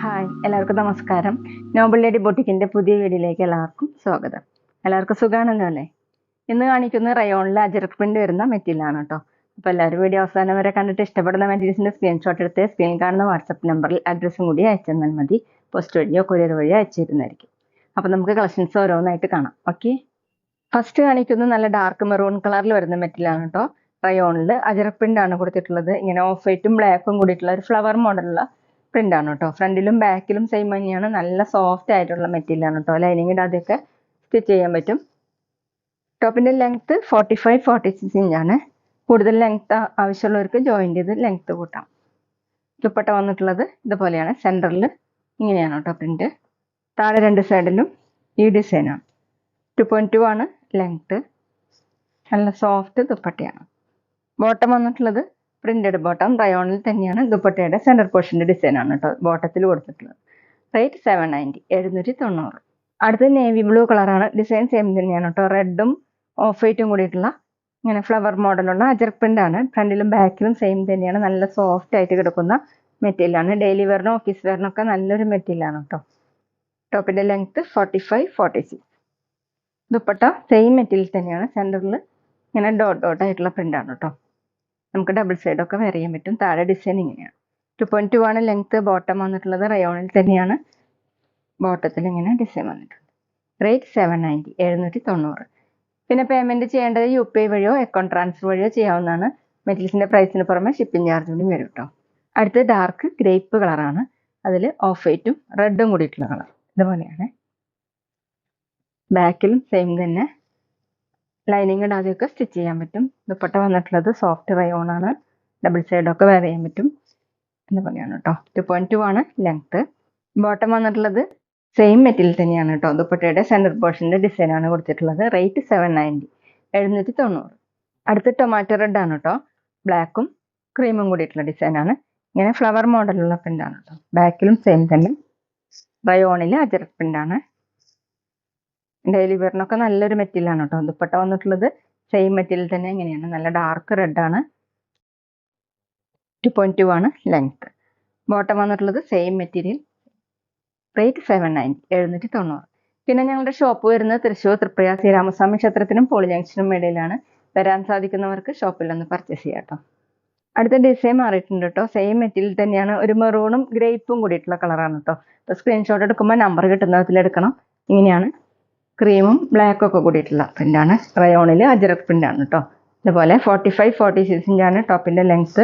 Hi, എല്ലാവർക്കും നമസ്കാരം. Noble lady ബൊട്ടിക്കിൻ്റെ പുതിയ വീഡിയോയിലേക്ക് എല്ലാവർക്കും സ്വാഗതം. എല്ലാവർക്കും സുഖമാണല്ലോ അല്ലേ? ഇന്ന് കാണിക്കുന്ന റയോണിൽ അജറക് പ്രിന്റ് വരുന്ന മെറ്റീരിയലാണ് കേട്ടോ. അപ്പോൾ എല്ലാവരും വീഡിയോ അവസാനം വരെ കണ്ടിട്ട് ഇഷ്ടപ്പെടുന്ന മെറ്റീരിയൽസിൻ്റെ സ്ക്രീൻഷോട്ട് എടുത്ത് സ്ക്രീൻ കാണുന്ന വാട്സപ്പ് നമ്പറിൽ അഡ്രസ്സും കൂടി അയച്ചു തന്നാൽ മതി. പോസ്റ്റ് വഴിയോ കൊറിയർ വഴിയോ അയച്ചു തരുന്നതായിരിക്കും. അപ്പോൾ നമുക്ക് കളക്ഷൻസ് ഓരോന്നായിട്ട് കാണാം. ഓക്കെ, ഫസ്റ്റ് കാണിക്കുന്നത് നല്ല ഡാർക്ക് മെറൂൺ കളറിൽ വരുന്ന മെറ്റീരിയലാണ് കേട്ടോ. റയോണിൽ അജറക് പ്രിന്റ് ആണ് കൊടുത്തിട്ടുള്ളത്. ഇങ്ങനെ ഓഫ് വൈറ്റും ബ്ലാക്കും കൂടിയിട്ടുള്ള ഒരു ഫ്ലവർ മോഡലുള്ള പ്രിന്റ് ആണ് കേട്ടോ. ഫ്രണ്ടിലും ബാക്കിലും സെയിം തന്നെയാണ്. നല്ല സോഫ്റ്റ് ആയിട്ടുള്ള മെറ്റീരിയൽ ആണ് കേട്ടോ. ലൈനിങ് ഇടാതെയൊക്കെ സ്റ്റിച്ച് ചെയ്യാൻ പറ്റും. ടോപ്പിന്റെ ലെങ്ത് 45-46 ഇഞ്ചാണ്. കൂടുതൽ ലെങ്ത് ആവശ്യമുള്ളവർക്ക് ജോയിൻ ചെയ്ത് ലെങ്ത് കൂട്ടാം. ദുപ്പട്ട വന്നിട്ടുള്ളത് ഇതുപോലെയാണ്. സെന്ററിൽ ഇങ്ങനെയാണ് കേട്ടോ പ്രിന്റ്. താഴെ രണ്ട് സൈഡിലും ഈ ഡിസൈനാണ്. 2.2 ആണ് ലെങ്ത്. നല്ല സോഫ്റ്റ് ദുപ്പട്ടയാണ്. ബോട്ടം വന്നിട്ടുള്ളത് പ്രിന്റഡ് ബോട്ടം. റയോണിൽ തന്നെയാണ്. ദുപ്പട്ടയുടെ സെന്റർ പോർഷന്റെ ഡിസൈൻ ആണ് കേട്ടോ ബോട്ടത്തിൽ കൊടുത്തിട്ടുള്ളത്. റേറ്റ് 790, 790. അടുത്ത നേവി ബ്ലൂ കളറാണ്. ഡിസൈൻ സെയിം തന്നെയാണ് കേട്ടോ. റെഡും ഓഫ് വൈറ്റും കൂടിയിട്ടുള്ള ഇങ്ങനെ ഫ്ലവർ മോഡലുള്ള അജറക് പ്രിന്റ് ആണ്. ഫ്രണ്ടിലും ബാക്കിലും സെയിം തന്നെയാണ്. നല്ല സോഫ്റ്റ് ആയിട്ട് കിടക്കുന്ന മെറ്റീരിയലാണ്. ഡെയിലി വെയറിനും ഓഫീസ് വെയറിനൊക്കെ നല്ലൊരു മെറ്റീരിയലാണ് കേട്ടോ. ടോപ്പിന്റെ ലെങ്ത് 45-46. ദുപ്പട്ട സെയിം മെറ്റീരിയൽ തന്നെയാണ്. സെന്ററിൽ ഇങ്ങനെ ഡോട്ട് ആയിട്ടുള്ള പ്രിന്റ് ആണ് കേട്ടോ. നമുക്ക് ഡബിൾ സൈഡൊക്കെ വെയർ ചെയ്യാൻ പറ്റും. താഴെ ഡിസൈൻ ഇങ്ങനെയാണ്. 2.2 ആണ് ലെങ്ത്. ബോട്ടം വന്നിട്ടുള്ളത് റയോണിൽ തന്നെയാണ്. ബോട്ടത്തിൽ ഇങ്ങനെ ഡിസൈൻ വന്നിട്ടുണ്ട്. റേറ്റ് 790, 790. പിന്നെ പേയ്മെന്റ് ചെയ്യേണ്ടത് UPI വഴിയോ അക്കൗണ്ട് ട്രാൻസ്ഫർ വഴിയോ ചെയ്യാവുന്നതാണ്. മെറ്റീരിയൽസിന്റെ പ്രൈസിന് പുറമെ ഷിപ്പിംഗ് ചാർജ് കൂടി വരും കേട്ടോ. അടുത്ത് ഡാർക്ക് ഗ്രേപ്പ് കളറാണ്. അതിൽ ഓഫ് വൈറ്റും റെഡും കൂടിയിട്ടുള്ള കളർ ഇതുപോലെയാണ്. ബാക്കിലും സെയിം തന്നെ. ലൈനിങ് ഇടാതെയൊക്കെ സ്റ്റിച്ച് ചെയ്യാൻ പറ്റും. ദുപ്പട്ട വന്നിട്ടുള്ളത് സോഫ്റ്റ് റയോൺ ആണ്. ഡബിൾ സൈഡൊക്കെ വെയർ ചെയ്യാൻ പറ്റും. ഇതുപോലെയാണ് കേട്ടോ. 2.2 ആണ് ലെങ്ത്. ബോട്ടം വന്നിട്ടുള്ളത് സെയിം മെറ്റീരിയൽ തന്നെയാണ് കേട്ടോ. ദുപ്പട്ടയുടെ സെന്റർ പോർഷന്റെ ഡിസൈൻ ആണ് കൊടുത്തിട്ടുള്ളത്. റേറ്റ് 790, 790. അടുത്ത് ടൊമാറ്റോ റെഡ് ആണ് കേട്ടോ. ബ്ലാക്കും ക്രീമും കൂടിയിട്ടുള്ള ഡിസൈൻ ആണ്. ഇങ്ങനെ ഫ്ലവർ മോഡലുള്ള പ്രിന്റ് ആണ് കേട്ടോ. ബാക്കിലും സെയിം തന്നെ. റയോണിൽ അജറക് പ്രിന്റ് ആണ്. ഡെയിലി വെയറിനൊക്കെ നല്ലൊരു മെറ്റീരിയൽ ആണ് കേട്ടോ. ദുപ്പട്ട വന്നിട്ടുള്ളത് സെയിം മെറ്റീരിയൽ തന്നെ. ഇങ്ങനെയാണ്. നല്ല ഡാർക്ക് റെഡ് ആണ്. 2.2 ആണ് ലെങ്ത്. ബോട്ടം വന്നിട്ടുള്ളത് സെയിം മെറ്റീരിയൽ. റേറ്റ് 790, 790. പിന്നെ ഞങ്ങളുടെ ഷോപ്പ് വരുന്നത് തൃശ്ശൂർ തൃപ്രയാർ ശ്രീരാമസ്വാമി ക്ഷേത്രത്തിനും പോളി ജംഗ്ഷനും ഇടയിലാണ്. വരാൻ സാധിക്കുന്നവർക്ക് ഷോപ്പിൽ ഒന്ന് പർച്ചേസ് ചെയ്യാം കേട്ടോ. അടുത്ത ഡിസൈൻ മാറിയിട്ടുണ്ട് കേട്ടോ. സെയിം മെറ്റീരിയൽ തന്നെയാണ്. ഒരു മെറൂണും ഗ്രേപ്പും കൂടിയിട്ടുള്ള കളറാണ് കേട്ടോ. അപ്പോൾ സ്ക്രീൻഷോട്ട് എടുക്കുമ്പോൾ നമ്പർ കിട്ടുന്നതിലെടുക്കണം. ഇങ്ങനെയാണ്. ക്രീമും ബ്ലാക്കും ഒക്കെ കൂടിയിട്ടുള്ള പ്രിന്റാണ്. റയോണിൽ അജറക് പ്രിന്റ് ആണ് കേട്ടോ. ഇതുപോലെ 45-46 ഇഞ്ചാണ് ടോപ്പിന്റെ ലെങ്ത്.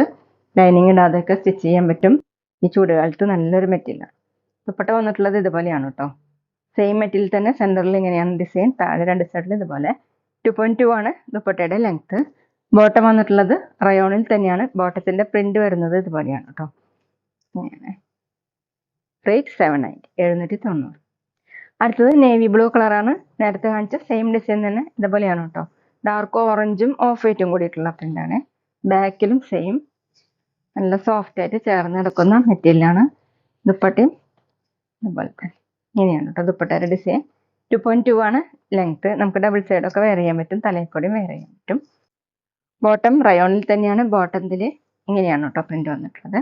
ലൈനിങ് ഇടാതെയൊക്കെ സ്റ്റിച്ച് ചെയ്യാൻ പറ്റും. ഈ ചൂടുകാലത്ത് നല്ലൊരു മെറ്റീരിയലാണ്. ദുപ്പട്ട വന്നിട്ടുള്ളത് ഇതുപോലെയാണ് കേട്ടോ. സെയിം മെറ്റീരിയൽ തന്നെ. സെന്ററിൽ ഇങ്ങനെയാണ് ഡിസൈൻ. താഴെ രണ്ട് സൈഡിൽ ഇതുപോലെ. 2.2 ആണ് ദുപ്പട്ടയുടെ ലെങ്ത്. ബോട്ടം വന്നിട്ടുള്ളത് റയോണിൽ തന്നെയാണ്. ബോട്ടത്തിന്റെ പ്രിന്റ് വരുന്നത് ഇതുപോലെയാണ് കേട്ടോ. ഇങ്ങനെ. റേറ്റ് 790, 790. അടുത്തത് നേവി ബ്ലൂ കളറാണ്. നേരത്തെ കാണിച്ച സെയിം ഡിസൈൻ തന്നെ ഇതുപോലെയാണ് കേട്ടോ. ഡാർക്ക് ഓറഞ്ചും ഓഫ് വൈറ്റും കൂടിയിട്ടുള്ള പ്രിന്റാണ്. ബാക്കിലും സെയിം. നല്ല സോഫ്റ്റ് ആയിട്ട് ചേർന്ന് കിടക്കുന്ന മെറ്റീരിയലാണ്. ദുപ്പട്ടയും ഇതുപോലത്തെ ഇങ്ങനെയാണ് കേട്ടോ ദുപ്പട്ടയുടെ ഡിസൈൻ. 2.2 ആണ് ലെങ്ത്. നമുക്ക് ഡബിൾ സൈഡൊക്കെ വെയർ ചെയ്യാൻ പറ്റും. തലയിൽക്കൂടി വെയർ ചെയ്യാൻ പറ്റും. ബോട്ടം റയോണിൽ തന്നെയാണ്. ബോട്ടത്തിൽ ഇങ്ങനെയാണ് കേട്ടോ പ്രിന്റ് വന്നിട്ടുള്ളത്.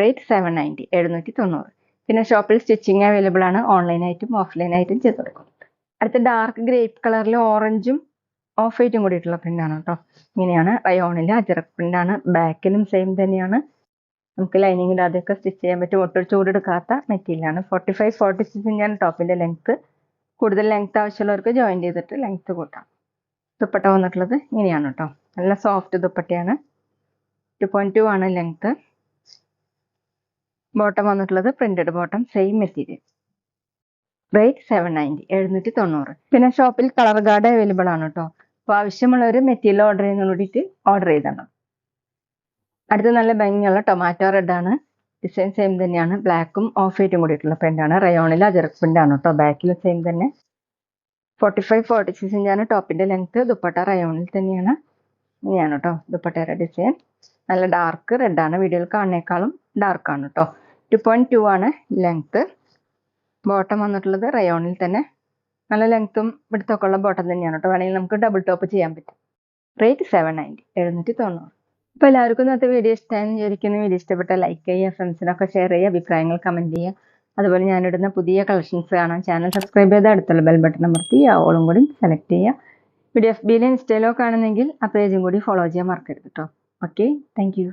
റേറ്റ് 790, 790. പിന്നെ ഷോപ്പിൽ സ്റ്റിച്ചിങ് അവൈലബിൾ ആണ്. ഓൺലൈനായിട്ടും ഓഫ്ലൈനായിട്ടും ചെയ്ത് കൊടുക്കുന്നുണ്ട്. അടുത്ത ഡാർക്ക് ഗ്രേപ്പ് കളറിൽ ഓറഞ്ചും ഓഫ് വൈറ്റും കൂടിയിട്ടുള്ള പ്രിന്റ് ആണ് കേട്ടോ. ഇങ്ങനെയാണ്. റയോണിൽ അജറക് പ്രിന്റ് ആണ്. ബാക്കിലും സെയിം തന്നെയാണ്. നമുക്ക് ലൈനിങ് ഇടാതെയൊക്കെ സ്റ്റിച്ച് ചെയ്യാൻ പറ്റും. ഒട്ടും ചൂടെടുക്കാത്ത മെറ്റീരിയലാണ്. 45-46 ഇഞ്ചാണ് ടോപ്പിന്റെ ലെങ്ത്. കൂടുതൽ ലെങ്ത് ആവശ്യമുള്ളവർക്ക് ജോയിൻ ചെയ്തിട്ട് ലെങ്ത് കൂട്ടാം. ദുപ്പട്ട വന്നിട്ടുള്ളത് ഇങ്ങനെയാണ് കേട്ടോ. നല്ല സോഫ്റ്റ് ദുപ്പട്ടയാണ്. 2.2 ആണ് ലെങ്ത്. ബോട്ടം വന്നിട്ടുള്ളത് printed bottom. Same material. Rate 790, 790. പിന്നെ ഷോപ്പിൽ കളർ ഗാർഡ് അവൈലബിൾ ആണ് കേട്ടോ. അപ്പോൾ ആവശ്യമുള്ളവർ മെറ്റീരിയൽ ഓർഡർ ചെയ്യുന്നതിന് വേണ്ടിയിട്ട് ഓർഡർ ചെയ്തണം. അടുത്ത നല്ല ഭംഗിയുള്ള ടൊമാറ്റോ റെഡ് ആണ്. ഡിസൈൻ സെയിം തന്നെയാണ്. ബ്ലാക്കും ഓഫ് വൈറ്റും കൂടിയിട്ടുള്ള പ്രിന്റാണ്. റയോണിൽ അജറക് പ്രിന്റ് ആണ് കേട്ടോ. ബാക്കിലും സെയിം തന്നെ. 45-46 ഇഞ്ചാണ് ടോപ്പിന്റെ ലെങ്ത്. ദുപ്പട്ട റയോണിൽ തന്നെയാണ്. ഇങ്ങനെയാണ് കേട്ടോ ദുപ്പട്ടയുടെ ഡിസൈൻ. നല്ല ഡാർക്ക് റെഡ് ആണ്. വീഡിയോയിൽ കാണുന്നേക്കാളും ഡാർക്ക് ആണ് കേട്ടോ. 2.2 ആണ് ലെങ്ത്. ബോട്ടം വന്നിട്ടുള്ളത് റയോണിൽ തന്നെ. നല്ല ലെങ്ത്തും വിടുത്തൊക്കെ ഉള്ള ബോട്ടം തന്നെയാണ് കേട്ടോ. വേണമെങ്കിൽ നമുക്ക് ഡബിൾ ടോപ്പ് ചെയ്യാൻ പറ്റും. റേറ്റ് 790, 790. അപ്പോൾ എല്ലാവർക്കും ഇന്നത്തെ വീഡിയോ ഇഷ്ടമായെന്ന് വിചാരിക്കുന്നു. വീഡിയോ ഇഷ്ടപ്പെട്ടാൽ ലൈക്ക് ചെയ്യുക, ഫ്രണ്ട്സിനൊക്കെ ഷെയർ ചെയ്യുക, അഭിപ്രായങ്ങൾ കമൻറ്റ് ചെയ്യുക. അതുപോലെ ഞാനിടുന്ന പുതിയ കളക്ഷൻസ് കാണാൻ ചാനൽ സബ്സ്ക്രൈബ് ചെയ്ത് അടുത്തുള്ള ബെൽ ബട്ടൺ അമർത്തി ഓളും കൂടി സെലക്ട് ചെയ്യുക. വീഡിയോ FB-യിലോ ഇൻസ്റ്റയിലോ കാണുന്നെങ്കിൽ ആ പേജും കൂടി ഫോളോ ചെയ്യാൻ മറക്കരുത് കേട്ടോ. Okay, thank you.